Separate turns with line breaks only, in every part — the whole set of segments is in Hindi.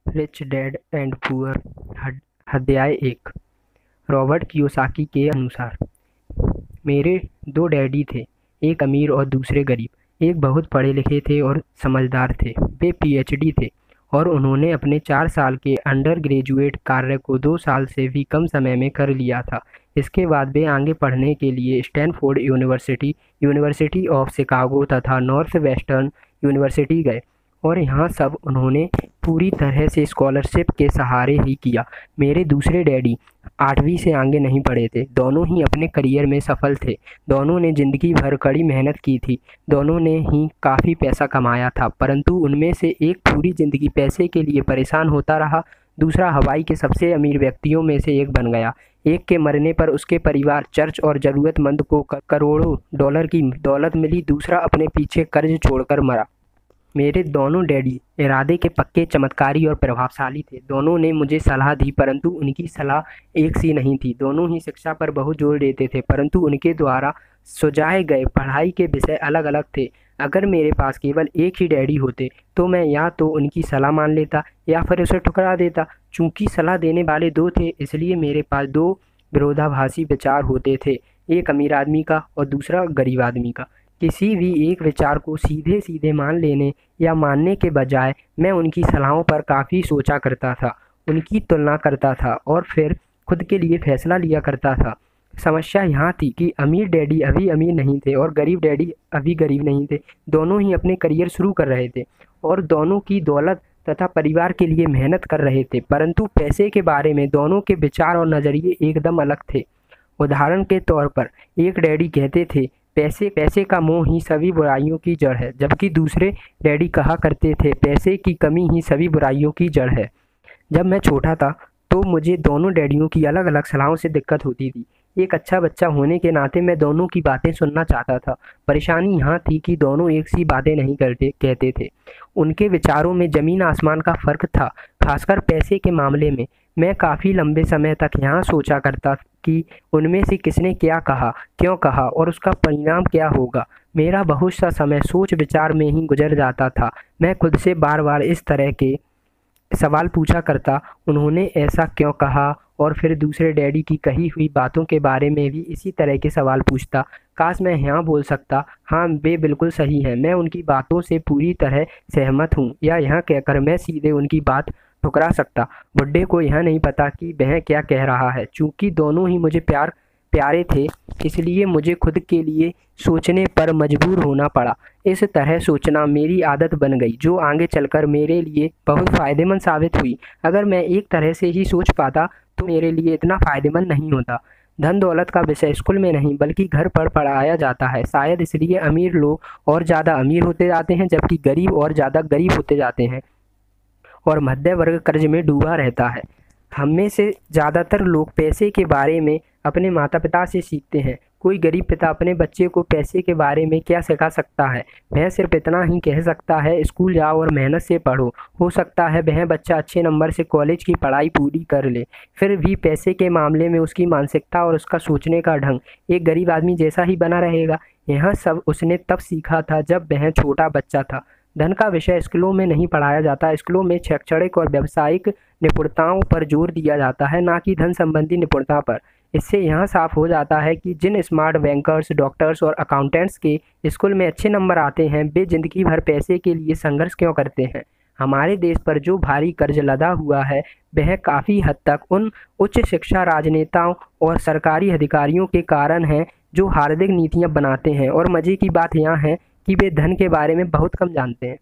रिच डैड एंड पुअर अध्याय 1। रॉबर्ट कियोसाकी के अनुसार, मेरे दो डैडी थे, एक अमीर और दूसरे गरीब। एक बहुत पढ़े लिखे थे और समझदार थे। वे पीएचडी थे और उन्होंने अपने 4 साल के अंडर ग्रेजुएट कार्य को 2 साल से भी कम समय में कर लिया था। इसके बाद वे आगे पढ़ने के लिए Stanford university, university of Chicago तथा नॉर्थ वेस्टर्न यूनिवर्सिटी गए और यहाँ सब उन्होंने पूरी तरह से स्कॉलरशिप के सहारे ही किया। मेरे दूसरे डैडी 8वीं से आगे नहीं पढ़े थे। दोनों ही अपने करियर में सफल थे। दोनों ने ज़िंदगी भर कड़ी मेहनत की थी। दोनों ने ही काफ़ी पैसा कमाया था, परंतु उनमें से एक पूरी ज़िंदगी पैसे के लिए परेशान होता रहा। दूसरा हवाई के सबसे अमीर व्यक्तियों में से एक बन गया। एक के मरने पर उसके परिवार, चर्च और ज़रूरतमंद को करोड़ों डॉलर की दौलत मिली। दूसरा अपने पीछे कर्ज छोड़कर मरा। मेरे दोनों डैडी इरादे के पक्के, चमत्कारी और प्रभावशाली थे। दोनों ने मुझे सलाह दी, परंतु उनकी सलाह एक सी नहीं थी। दोनों ही शिक्षा पर बहुत जोर देते थे, परंतु उनके द्वारा सुझाए गए पढ़ाई के विषय अलग अलग थे। अगर मेरे पास केवल एक ही डैडी होते तो मैं या तो उनकी सलाह मान लेता या फिर उसे ठुकरा देता। चूंकि सलाह देने वाले दो थे, इसलिए मेरे पास दो विरोधाभासी विचार होते थे, एक अमीर आदमी का और दूसरा गरीब आदमी का। किसी भी एक विचार को सीधे सीधे मान लेने या मानने के बजाय मैं उनकी सलाहों पर काफ़ी सोचा करता था, उनकी तुलना करता था और फिर खुद के लिए फैसला लिया करता था। समस्या यहाँ थी कि अमीर डैडी अभी अमीर नहीं थे और गरीब डैडी अभी गरीब नहीं थे। दोनों ही अपने करियर शुरू कर रहे थे और दोनों की दौलत तथा परिवार के लिए मेहनत कर रहे थे, परंतु पैसे के बारे में दोनों के विचार और नज़रिए एकदम अलग थे। उदाहरण के तौर पर, एक डैडी कहते थे पैसे पैसे का मोह ही सभी बुराइयों की जड़ है, जबकि दूसरे डैडी कहा करते थे पैसे की कमी ही सभी बुराइयों की जड़ है। जब मैं छोटा था तो मुझे दोनों डैडियों की अलग अलग सलाहों से दिक्कत होती थी। एक अच्छा बच्चा होने के नाते मैं दोनों की बातें सुनना चाहता था। परेशानी यहाँ थी कि दोनों एक सी बातें नहीं कहते थे। उनके विचारों में ज़मीन आसमान का फ़र्क था, खासकर पैसे के मामले में। मैं काफ़ी लंबे समय तक यहाँ सोचा करता कि उनमें से किसने क्या कहा, क्यों कहा और उसका परिणाम क्या होगा। मेरा बहुत सा समय सोच विचार में ही गुजर जाता था। मैं खुद से बार बार इस तरह के सवाल पूछा करता, उन्होंने ऐसा क्यों कहा, और फिर दूसरे डैडी की कही हुई बातों के बारे में भी इसी तरह के सवाल पूछता। काश मैं यहाँ बोल सकता, हाँ वे बिल्कुल सही हैं, मैं उनकी बातों से पूरी तरह सहमत हूँ, या यहाँ कहकर मैं सीधे उनकी बात ठुकरा सकता। बुड्ढे को यह नहीं पता कि वह क्या कह रहा है। चूँकि दोनों ही मुझे प्यारे थे, इसलिए मुझे खुद के लिए सोचने पर मजबूर होना पड़ा। इस तरह सोचना मेरी आदत बन गई, जो आगे चलकर मेरे लिए बहुत फ़ायदेमंद साबित हुई। अगर मैं एक तरह से ही सोच पाता तो मेरे लिए इतना फ़ायदेमंद नहीं होता। धन दौलत का विषय स्कूल में नहीं बल्कि घर पर पढ़ाया जाता है। शायद इसलिए अमीर लोग और ज़्यादा अमीर होते जाते हैं, जबकि गरीब और ज़्यादा गरीब होते जाते हैं और मध्य वर्ग कर्ज में डूबा रहता है। हम में से ज़्यादातर लोग पैसे के बारे में अपने माता पिता से सीखते हैं। कोई गरीब पिता अपने बच्चे को पैसे के बारे में क्या सिखा सकता है? वह सिर्फ इतना ही कह सकता है, स्कूल जाओ और मेहनत से पढ़ो। हो सकता है वह बच्चा अच्छे नंबर से कॉलेज की पढ़ाई पूरी कर ले, फिर भी पैसे के मामले में उसकी मानसिकता और उसका सोचने का ढंग एक गरीब आदमी जैसा ही बना रहेगा। यह सब उसने तब सीखा था जब वह छोटा बच्चा था। धन का विषय स्कूलों में नहीं पढ़ाया जाता। स्कूलों में शैक्षणिक और व्यावसायिक निपुणताओं पर जोर दिया जाता है, ना कि धन संबंधी निपुणता पर। इससे यह साफ हो जाता है कि जिन स्मार्ट बैंकर्स, डॉक्टर्स और अकाउंटेंट्स के स्कूल में अच्छे नंबर आते हैं, वे जिंदगी भर पैसे के लिए संघर्ष क्यों करते हैं। हमारे देश पर जो भारी कर्ज लदा हुआ है, वह काफ़ी हद तक उन उच्च शिक्षा राजनेताओं और सरकारी अधिकारियों के कारण है जो हार्दिक नीतियाँ बनाते हैं। और मज़े की बात यह है कि वे धन के बारे में बहुत कम जानते हैं।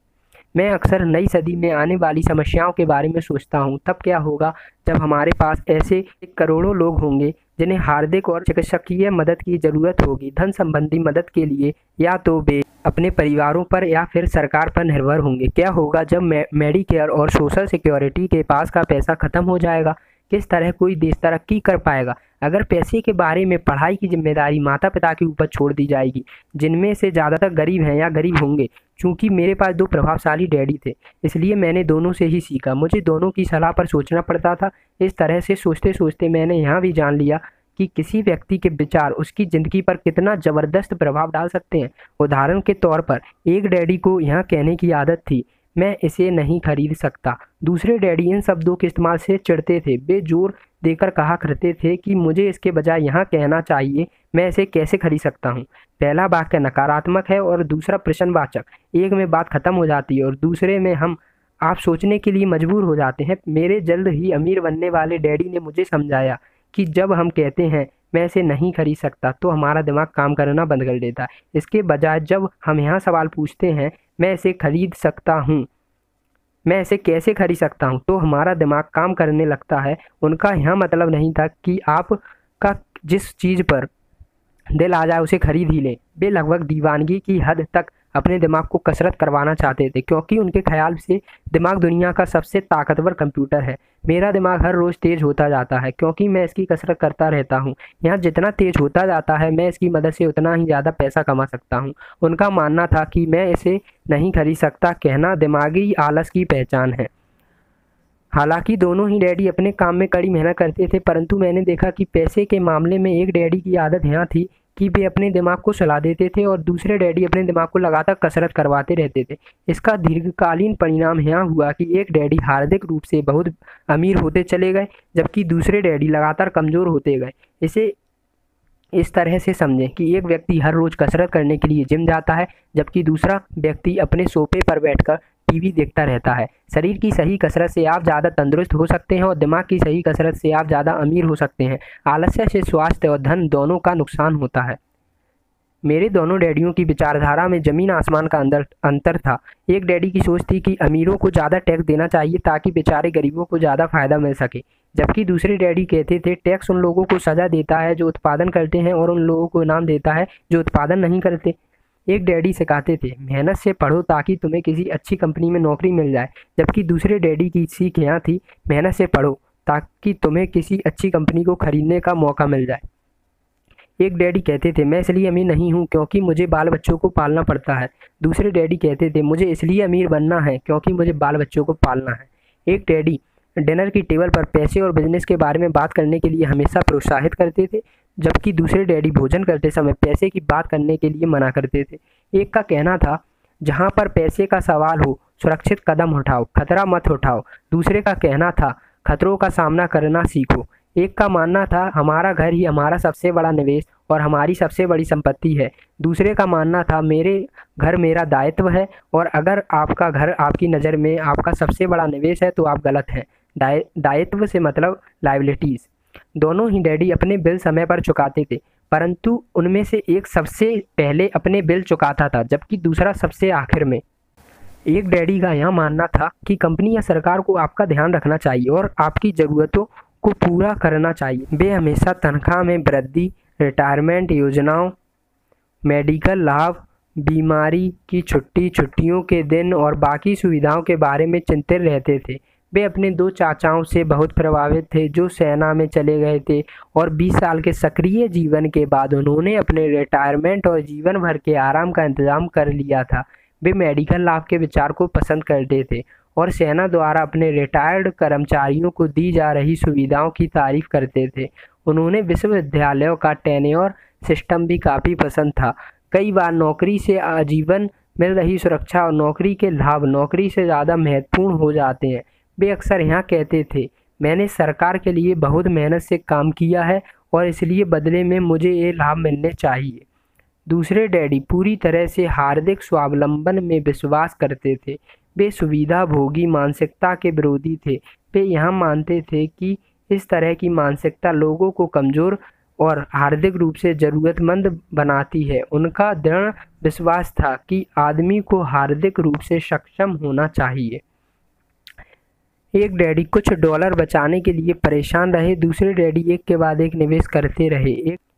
मैं अक्सर नई सदी में आने वाली समस्याओं के बारे में सोचता हूँ। तब क्या होगा जब हमारे पास ऐसे करोड़ों लोग होंगे जिन्हें हार्दिक और चिकित्सकीय मदद की ज़रूरत होगी। धन संबंधी मदद के लिए या तो वे अपने परिवारों पर या फिर सरकार पर निर्भर होंगे। क्या होगा जब मेडिकेयर और सोशल सिक्योरिटी के पास का पैसा ख़त्म हो जाएगा? किस तरह कोई देश तरक्की कर पाएगा? अगर पैसे के बारे में पढ़ाई की जिम्मेदारी माता पिता के ऊपर छोड़ दी जाएगी, जिनमें से ज़्यादातर गरीब हैं या गरीब होंगे। चूँकि मेरे पास दो प्रभावशाली डैडी थे, इसलिए मैंने दोनों से ही सीखा। मुझे दोनों की सलाह पर सोचना पड़ता था। इस तरह से सोचते सोचते मैंने यह भी जान लिया कि किसी व्यक्ति के विचार उसकी ज़िंदगी पर कितना ज़बरदस्त प्रभाव डाल सकते हैं। उदाहरण के तौर पर, एक डैडी को यह कहने की आदत थी, मैं इसे नहीं खरीद सकता। दूसरे डैडी इन शब्दों के इस्तेमाल से चिढ़ते थे। वे जोर देकर कहा करते थे कि मुझे इसके बजाय यहाँ कहना चाहिए, मैं इसे कैसे खरीद सकता हूँ। पहला वाक्य नकारात्मक है और दूसरा प्रश्नवाचक। एक में बात खत्म हो जाती है और दूसरे में हम आप सोचने के लिए मजबूर हो जाते हैं। मेरे जल्द ही अमीर बनने वाले डैडी ने मुझे समझाया कि जब हम कहते हैं मैं इसे नहीं खरीद सकता तो हमारा दिमाग काम करना बंद कर देता है। इसके बजाय जब हम यहाँ सवाल पूछते हैं मैं इसे खरीद सकता हूँ, मैं इसे कैसे खरीद सकता हूँ, तो हमारा दिमाग काम करने लगता है। उनका यह मतलब नहीं था कि आपका जिस चीज़ पर दिल आ जाए उसे खरीद ही लें। वे लगभग दीवानगी की हद तक अपने दिमाग को कसरत करवाना चाहते थे, क्योंकि उनके ख्याल से दिमाग दुनिया का सबसे ताकतवर कंप्यूटर है। मेरा दिमाग हर रोज़ तेज़ होता जाता है क्योंकि मैं इसकी कसरत करता रहता हूँ। यहाँ जितना तेज़ होता जाता है मैं इसकी मदद से उतना ही ज़्यादा पैसा कमा सकता हूँ। उनका मानना था कि मैं इसे नहीं खरीद सकता कहना दिमागी आलस की पहचान है। हालांकि दोनों ही डैडी अपने काम में कड़ी मेहनत करते थे, परंतु मैंने देखा कि पैसे के मामले में एक डैडी की आदत यहाँ थी कि वे अपने दिमाग को सुला देते थे और दूसरे डैडी अपने दिमाग को लगातार कसरत करवाते रहते थे। इसका दीर्घकालीन परिणाम यहाँ हुआ कि एक डैडी हार्दिक रूप से बहुत अमीर होते चले गए, जबकि दूसरे डैडी लगातार कमज़ोर होते गए। इसे इस तरह से समझें कि एक व्यक्ति हर रोज़ कसरत करने के लिए जिम जाता है, जबकि दूसरा व्यक्ति अपने सोफे पर बैठकर टीवी देखता रहता है। शरीर की सही कसरत से आप ज़्यादा तंदुरुस्त हो सकते हैं और दिमाग की सही कसरत से आप ज़्यादा अमीर हो सकते हैं। आलस्य से स्वास्थ्य और धन दोनों का नुकसान होता है। मेरे दोनों डैडियों की विचारधारा में ज़मीन आसमान का अंतर था। एक डैडी की सोच थी कि अमीरों को ज़्यादा टैक्स देना चाहिए ताकि बेचारे गरीबों को ज़्यादा फ़ायदा मिल सके, जबकि दूसरे डैडी कहते थे टैक्स उन लोगों को सज़ा देता है जो उत्पादन करते हैं और उन लोगों को इनाम देता है जो उत्पादन नहीं करते। एक डैडी सिखाते थे मेहनत से पढ़ो ताकि तुम्हें किसी अच्छी कंपनी में नौकरी मिल जाए, जबकि दूसरे डैडी की सीख यहाँ थी मेहनत से पढ़ो ताकि तुम्हें किसी अच्छी कंपनी को खरीदने का मौका मिल जाए। एक डैडी कहते थे मैं इसलिए अमीर नहीं हूँ क्योंकि मुझे बाल बच्चों को पालना पड़ता है। दूसरे डैडी कहते थे मुझे इसलिए अमीर बनना है क्योंकि मुझे बाल बच्चों को पालना है। एक डैडी डिनर की टेबल पर पैसे और बिजनेस के बारे में बात करने के लिए हमेशा प्रोत्साहित करते थे, जबकि दूसरे डैडी भोजन करते समय पैसे की बात करने के लिए मना करते थे। एक का कहना था जहाँ पर पैसे का सवाल हो सुरक्षित कदम उठाओ, खतरा मत उठाओ। दूसरे का कहना था खतरों का सामना करना सीखो। एक का मानना था हमारा घर ही हमारा सबसे बड़ा निवेश और हमारी सबसे बड़ी संपत्ति है। दूसरे का मानना था मेरे घर मेरा दायित्व है और अगर आपका घर आपकी नज़र में आपका सबसे बड़ा निवेश है तो आप गलत हैं। दायित्व से मतलब लायबिलिटीज़। दोनों ही डैडी अपने बिल समय पर चुकाते थे, परंतु उनमें से एक सबसे पहले अपने बिल चुकाता था जबकि दूसरा सबसे आखिर में। एक डैडी का यह मानना था कि कंपनी या सरकार को आपका ध्यान रखना चाहिए और आपकी ज़रूरतों को पूरा करना चाहिए। वे हमेशा तनख्वाह में वृद्धि, रिटायरमेंट योजनाओं, मेडिकल लाभ, बीमारी की छुट्टी, छुट्टियों के दिन और बाकी सुविधाओं के बारे में चिंतित रहते थे। वे अपने दो चाचाओं से बहुत प्रभावित थे जो सेना में चले गए थे और 20 साल के सक्रिय जीवन के बाद उन्होंने अपने रिटायरमेंट और जीवन भर के आराम का इंतजाम कर लिया था। वे मेडिकल लाभ के विचार को पसंद करते थे और सेना द्वारा अपने रिटायर्ड कर्मचारियों को दी जा रही सुविधाओं की तारीफ करते थे। उन्होंने विश्वविद्यालयों का टेन्योर सिस्टम भी काफ़ी पसंद था। कई बार नौकरी से आजीवन मिल रही सुरक्षा और नौकरी के लाभ नौकरी से ज़्यादा महत्वपूर्ण हो जाते हैं। वे अक्सर यहाँ कहते थे मैंने सरकार के लिए बहुत मेहनत से काम किया है और इसलिए बदले में मुझे ये लाभ मिलने चाहिए। दूसरे डैडी पूरी तरह से हार्दिक स्वावलंबन में विश्वास करते थे। वे सुविधा भोगी मानसिकता के विरोधी थे। वे यह मानते थे कि इस तरह की मानसिकता लोगों को कमज़ोर और हार्दिक रूप से ज़रूरतमंद बनाती है। उनका दृढ़ विश्वास था कि आदमी को हार्दिक रूप से सक्षम होना चाहिए। एक डैडी कुछ डॉलर बचाने के लिए परेशान रहे, दूसरे डैडी एक के बाद एक निवेश करते रहे।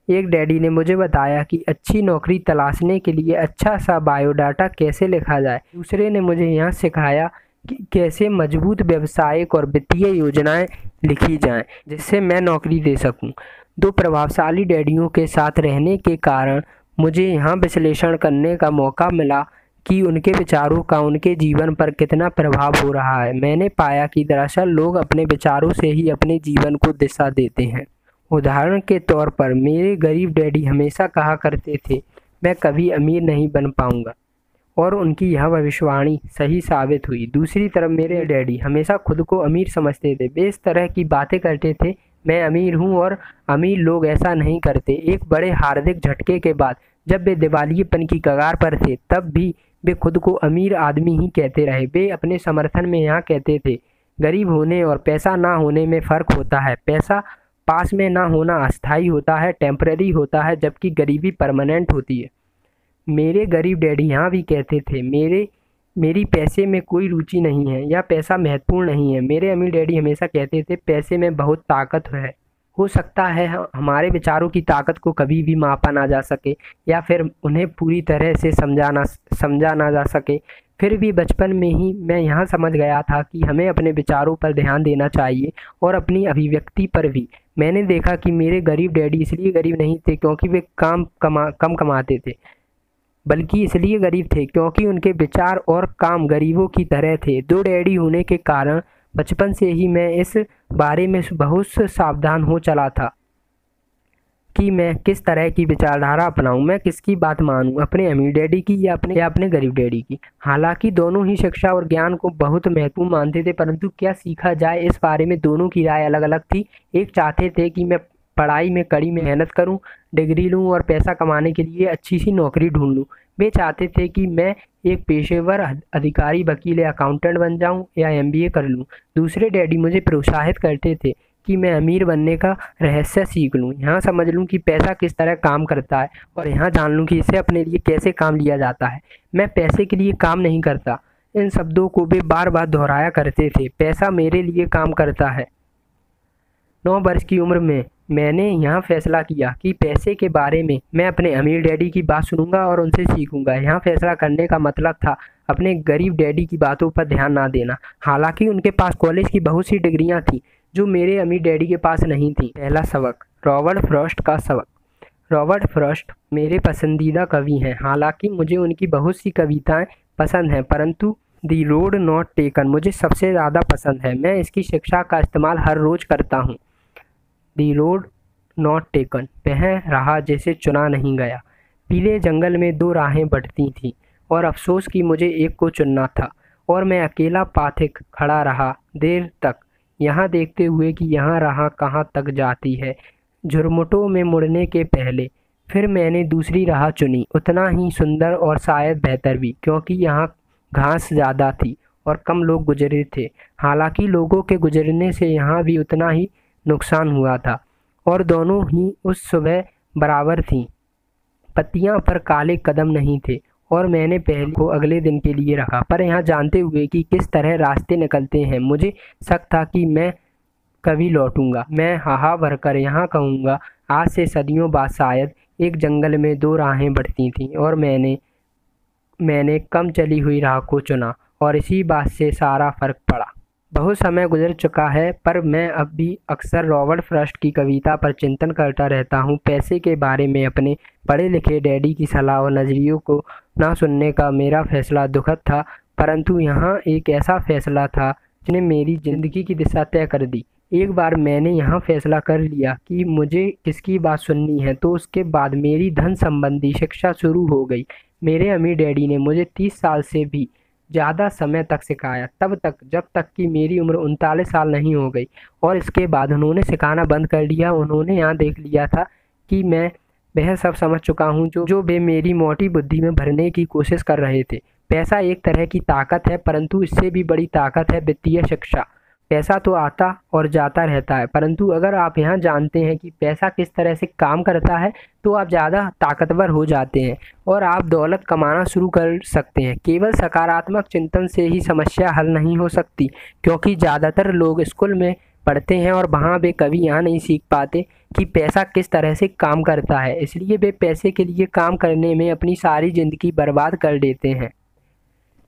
एक डैडी ने मुझे बताया कि अच्छी नौकरी तलाशने के लिए अच्छा सा बायोडाटा कैसे लिखा जाए। दूसरे ने मुझे यह सिखाया कि कैसे मजबूत व्यावसायिक और वित्तीय योजनाएं लिखी जाएं जिससे मैं नौकरी दे सकूं। दो प्रभावशाली डैडियों के साथ रहने के कारण मुझे यहाँ विश्लेषण करने का मौका मिला कि उनके विचारों का उनके जीवन पर कितना प्रभाव हो रहा है। मैंने पाया कि दरअसल लोग अपने विचारों से ही अपने जीवन को दिशा देते हैं। उदाहरण के तौर पर मेरे गरीब डैडी हमेशा कहा करते थे मैं कभी अमीर नहीं बन पाऊंगा और उनकी यह भविष्यवाणी सही साबित हुई। दूसरी तरफ मेरे डैडी हमेशा खुद को अमीर समझते थे। वे इस तरह की बातें करते थे, मैं अमीर हूँ और अमीर लोग ऐसा नहीं करते। एक बड़े हार्दिक झटके के बाद जब वे दिवालियेपन की कगार पर थे, तब भी वे खुद को अमीर आदमी ही कहते रहे। वे अपने समर्थन में यहाँ कहते थे, गरीब होने और पैसा ना होने में फ़र्क होता है। पैसा पास में ना होना अस्थाई होता है, टेम्पररी होता है, जबकि गरीबी परमानेंट होती है। मेरे गरीब डैडी यहाँ भी कहते थे, मेरी पैसे में कोई रुचि नहीं है या पैसा महत्वपूर्ण नहीं है। मेरे अमीर डैडी हमेशा कहते थे, पैसे में बहुत ताकत है। हो सकता है हमारे विचारों की ताकत को कभी भी मापा ना जा सके या फिर उन्हें पूरी तरह से समझा ना जा सके, फिर भी बचपन में ही मैं यहाँ समझ गया था कि हमें अपने विचारों पर ध्यान देना चाहिए और अपनी अभिव्यक्ति पर भी। मैंने देखा कि मेरे गरीब डैडी इसलिए गरीब नहीं थे क्योंकि वे कम कमाते थे, बल्कि इसलिए गरीब थे क्योंकि उनके विचार और काम गरीबों की तरह थे। दो डैडी होने के कारण बचपन से ही मैं इस बारे में बहुत सावधान हो चला था कि मैं किस तरह की विचारधारा अपनाऊं, मैं किसकी बात मानूं, अपने अमीर डैडी की या अपने गरीब डैडी की। हालांकि दोनों ही शिक्षा और ज्ञान को बहुत महत्वपूर्ण मानते थे, परंतु क्या सीखा जाए इस बारे में दोनों की राय अलग अलग थी। एक चाहते थे कि मैं पढ़ाई में कड़ी मेहनत करूं, डिग्री लूं और पैसा कमाने के लिए अच्छी सी नौकरी ढूंढ लूं। वे चाहते थे कि मैं एक पेशेवर अधिकारी, वकील या अकाउंटेंट बन जाऊं या एमबीए कर लूं। दूसरे डैडी मुझे प्रोत्साहित करते थे कि मैं अमीर बनने का रहस्य सीख लूं, यहाँ समझ लूं कि पैसा किस तरह काम करता है और यहाँ जान लूं कि इसे अपने लिए कैसे काम लिया जाता है। मैं पैसे के लिए काम नहीं करता, इन शब्दों को वे बार बार दोहराया करते थे। पैसा मेरे लिए काम करता है। 9 वर्ष की उम्र में मैंने यहाँ फैसला किया कि पैसे के बारे में मैं अपने अमीर डैडी की बात सुनूंगा और उनसे सीखूंगा। यहाँ फैसला करने का मतलब था अपने गरीब डैडी की बातों पर ध्यान ना देना। हालांकि उनके पास कॉलेज की बहुत सी डिग्रियाँ थीं जो मेरे अमीर डैडी के पास नहीं थी। पहला सबक, रॉबर्ट फ्रॉस्ट का सबक। रॉबर्ट फ्रॉस्ट मेरे पसंदीदा कवि हैं। हालांकि मुझे उनकी बहुत सी कविताएं पसंद हैं, परंतु दी रोड नॉट टेकन मुझे सबसे ज़्यादा पसंद है। मैं इसकी शिक्षा का इस्तेमाल हर रोज़ करता हूँ। दी रोड नॉट टेकन, वह राह जैसे चुना नहीं गया। पीले जंगल में 2 राहें बढ़ती थीं और अफसोस कि मुझे एक को चुनना था, और मैं अकेला पाथिक खड़ा रहा देर तक, यहाँ देखते हुए कि यहाँ राह कहाँ तक जाती है, झुरमुटों में मुड़ने के पहले। फिर मैंने दूसरी राह चुनी, उतना ही सुंदर और शायद बेहतर भी, क्योंकि यहाँ घास ज़्यादा थी और कम लोग गुजरे थे। हालांकि लोगों के गुजरने से यहाँ भी उतना ही नुकसान हुआ था और दोनों ही उस सुबह बराबर थीं। पत्तियां पर काले कदम नहीं थे और मैंने पहले को अगले दिन के लिए रखा, पर यहाँ जानते हुए कि किस तरह रास्ते निकलते हैं, मुझे शक था कि मैं कभी लौटूंगा। मैं हाहा भरकर यहाँ कहूँगा, आज से सदियों बाद शायद एक जंगल में 2 राहें बढ़ती थीं और मैंने कम चली हुई राह को चुना और इसी बात से सारा फर्क पड़ा। बहुत समय गुजर चुका है, पर मैं अब भी अक्सर रॉबर्ट फ्रॉस्ट की कविता पर चिंतन करता रहता हूँ। पैसे के बारे में अपने पढ़े लिखे डैडी की सलाह और नज़रियों को ना सुनने का मेरा फैसला दुखद था, परंतु यहाँ एक ऐसा फैसला था जिसने मेरी ज़िंदगी की दिशा तय कर दी। एक बार मैंने यहाँ फैसला कर लिया कि मुझे किसकी बात सुननी है, तो उसके बाद मेरी धन संबंधी शिक्षा शुरू हो गई। मेरे अमीर डैडी ने मुझे 30 साल से भी ज़्यादा समय तक सिखाया, तब तक जब तक कि मेरी उम्र 39 साल नहीं हो गई, और इसके बाद उन्होंने सिखाना बंद कर दिया। उन्होंने यहाँ देख लिया था कि मैं वह सब समझ चुका हूँ जो वे मेरी मोटी बुद्धि में भरने की कोशिश कर रहे थे। पैसा एक तरह की ताकत है, परंतु इससे भी बड़ी ताकत है वित्तीय शिक्षा। पैसा तो आता और जाता रहता है, परंतु अगर आप यहाँ जानते हैं कि पैसा किस तरह से काम करता है, तो आप ज़्यादा ताकतवर हो जाते हैं और आप दौलत कमाना शुरू कर सकते हैं। केवल सकारात्मक चिंतन से ही समस्या हल नहीं हो सकती, क्योंकि ज़्यादातर लोग स्कूल में पढ़ते हैं और वहाँ वे कभी यहाँ नहीं सीख पाते कि पैसा किस तरह से काम करता है, इसलिए वे पैसे के लिए काम करने में अपनी सारी ज़िंदगी बर्बाद कर देते हैं।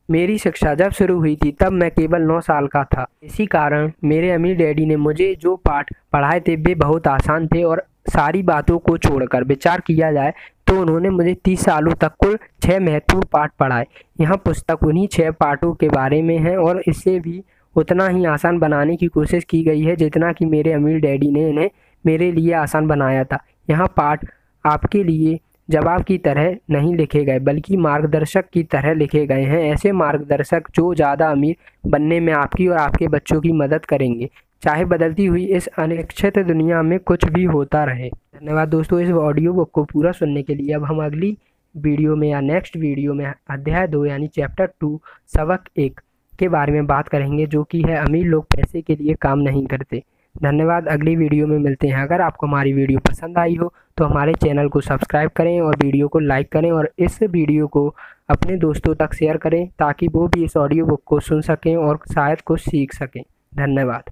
मेरी शिक्षा जब शुरू हुई थी तब मैं केवल 9 साल का था। इसी कारण मेरे अमीर डैडी ने मुझे जो पाठ पढ़ाए थे वे बहुत आसान थे, और सारी बातों को छोड़कर विचार किया जाए तो उन्होंने मुझे 30 सालों तक कुल 6 महत्वपूर्ण पाठ पढ़ाए। यह पुस्तक उन्हीं 6 पाठों के बारे में है और इसे भी उतना ही आसान बनाने की कोशिश की गई है जितना कि मेरे अमीर डैडी ने इन्हें मेरे लिए आसान बनाया था। यह पाठ आपके लिए जवाब की तरह नहीं लिखे गए बल्कि मार्गदर्शक की तरह लिखे गए हैं। ऐसे मार्गदर्शक जो ज़्यादा अमीर बनने में आपकी और आपके बच्चों की मदद करेंगे, चाहे बदलती हुई इस अनिश्चित दुनिया में कुछ भी होता रहे। धन्यवाद दोस्तों, इस ऑडियो बुक को पूरा सुनने के लिए। अब हम अगली वीडियो में या नेक्स्ट वीडियो में अध्याय 2 यानी चैप्टर 2 सबक 1 के बारे में बात करेंगे, जो कि है अमीर लोग पैसे के लिए काम नहीं करते। धन्यवाद, अगली वीडियो में मिलते हैं। अगर आपको हमारी वीडियो पसंद आई हो तो हमारे चैनल को सब्सक्राइब करें और वीडियो को लाइक करें और इस वीडियो को अपने दोस्तों तक शेयर करें ताकि वो भी इस ऑडियो बुक को सुन सकें और शायद कुछ सीख सकें। धन्यवाद।